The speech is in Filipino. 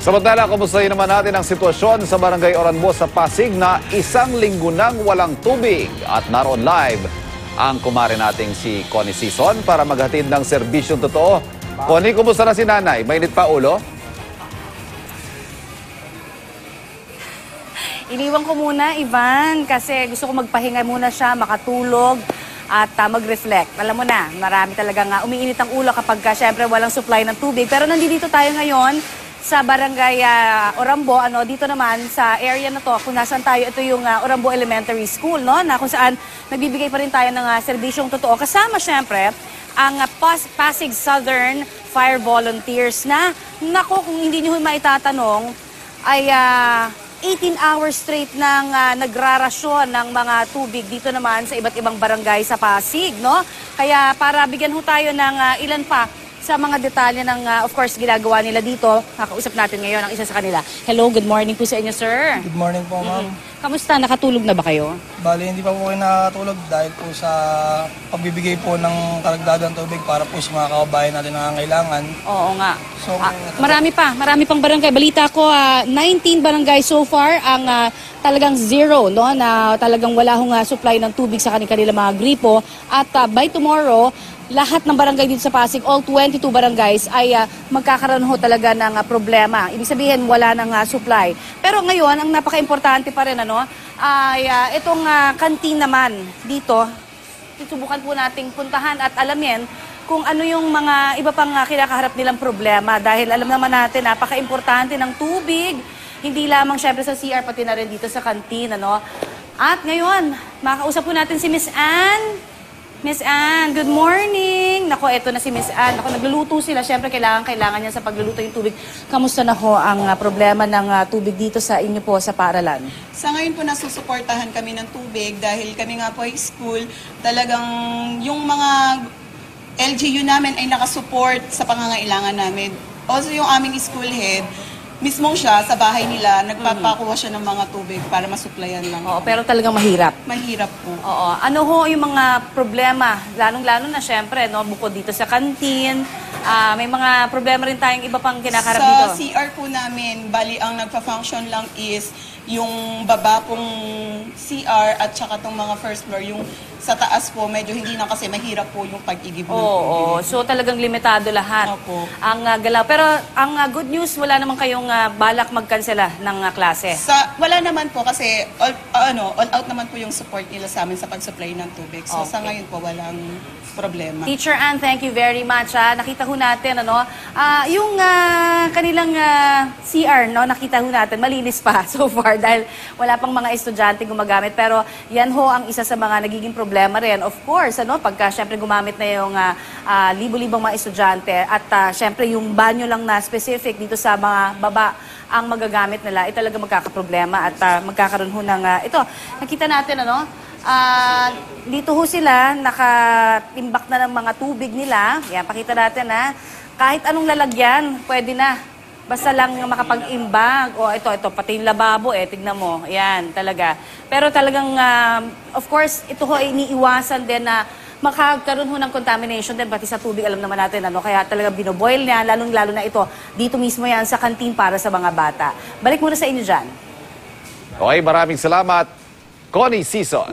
Samantala, kumustahin naman natin ang sitwasyon sa Barangay Oranbo sa Pasig na isang linggo nang walang tubig. At naroon live ang kumare nating si Connie Sison para maghatid ng serbisyong totoo. Connie, kumusta na si nanay? Mainit pa ulo? Iniwan ko muna, Ivan, kasi gusto ko magpahinga muna siya, makatulog at mag-reflect. Alam mo na, marami talagang umiinit ang ulo kapag syempre walang supply ng tubig. Pero nandito tayo ngayon sa Barangay Orambo, dito naman sa area na to, kung nasaan tayo, ito yung Orambo Elementary School, no? Na kung saan nagbibigay pa rin tayo ng serbisyong totoo. Kasama syempre ang Pasig Southern Fire Volunteers na, naku, kung hindi nyo maitatanong, ay 18 hours straight nang nagrarasyon ng mga tubig dito naman sa iba't ibang barangay sa Pasig, no? Kaya para bigyan ho tayo ng ilan pa sa mga detalye ng, of course, ginagawa nila dito. Kakausap natin ngayon ang isa sa kanila. Hello, good morning po sa inyo, sir. Good morning po, ma'am. Kamusta? Nakatulog na ba kayo? Bali, hindi pa po kayo nakatulog dahil po sa pagbibigay po ng karagdagang tubig para po sa mga kababayan natin na nangangailangan. Oo nga. So, marami pang barangay. Balita ko, 19 barangay so far ang talagang zero, no? Na talagang wala hong supply ng tubig sa kanilang mga gripo. At by tomorrow, lahat ng barangay dito sa Pasig, all 22 barangays ay magkakaroon ho talaga ng problema. Ibig sabihin, wala ng supply. Pero ngayon, ang napaka-importante pa rin, ay itong kantin naman dito, susubukan po nating puntahan at alamin kung ano yung mga iba pang kinakaharap nilang problema. Dahil alam naman natin, napaka-importante ng tubig, hindi lamang syempre sa CR, pati na rin dito sa kantin. At ngayon, makakausap po natin si Miss Ann. Miss Ann, good morning. Nako, eto na si Miss Ann. Nako, nagluluto sila. Siyempre, kailangan niya sa pagluluto yung tubig. Kamusta na ho ang problema ng tubig dito sa inyo po sa paaralan? Sa ngayon po, nasusuportahan kami ng tubig dahil kami nga po ay school. Talagang yung mga LGU namin ay nakasupport sa pangangailangan namin. Also, yung aming school head, mismo siya sa bahay nila, nagpapakuha siya ng mga tubig para masuplayan lang. Oo, pero talagang mahirap. Mahirap po. Oo. Ano ho yung mga problema? Lalong-lalo na syempre, bukod dito sa kantin, may mga problema rin tayong iba pang kinakarap dito. Sa CR po namin, bali ang nagpa-function lang is yung baba pong CR at saka tong mga first floor, yung sa taas po, medyo hindi na kasi mahirap po yung pag-igib ng Oo, tubig. so talagang limitado lahat. Opo. Ang galaw. Pero ang good news, wala naman kayong balak magkansela ng klase. Wala naman po kasi all out naman po yung support nila sa amin sa pag-supply ng tubig. So sa ngayon po, walang problema. Teacher Ann, thank you very much. Nakita ho natin, yung kanilang CR, nakita ho natin, malinis pa so far dahil wala pang mga estudyante gumagamit. Pero yan ho ang isa sa mga nagiging problema rin. Of course, pagka syempre gumamit na yung libo-libong mga estudyante at syempre yung banyo lang na specific dito sa mga baba ang magagamit nila, talaga magkakaproblema at magkakaroon ho ng ito. Nakita natin, dito ho sila, nakatimbak na ng mga tubig nila. Yan, pakita natin kahit anong lalagyan, pwede na. Basta lang makapag-imbag. O ito, pati yung lababo, tignan mo. Yan, talaga. Pero talagang, of course, ito ho ay iniiwasan din na makakaroon ho ng contamination din, pati sa tubig, alam naman natin, kaya talagang binoboil niya, lalong-lalo na ito, dito mismo yan sa kantin para sa mga bata. Balik muna sa inyo dyan. Okay, maraming salamat, Connie Sison.